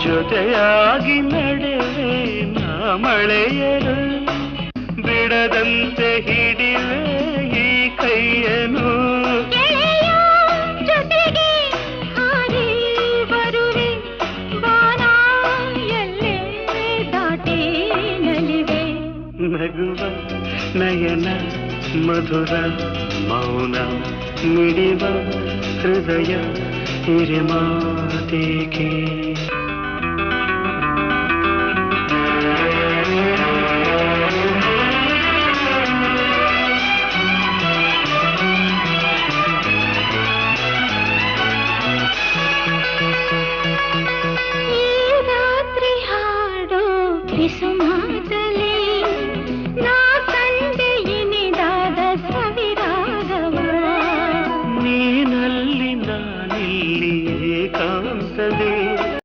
ಜೊತೆಯಾಗಿ ನಡೆವೆ ನಾ ಮಳೆಯರು ಬಿಡದಂತೆ ಹಿಡಿವೆ ಈ ಕೈಯನು ಜೊತೆಗೆ ಹಾರಿ ಬರುವೆ ಬಾನ ಎಲ್ಲೇ ದಾಟಿ ನಲಿವೆ ನಗುವ ನಯನ ಮಧುರ ಮೌನ ಮಿಡಿವ ಹೃದಯ ಹಿರಿಮಾತೇಕೆ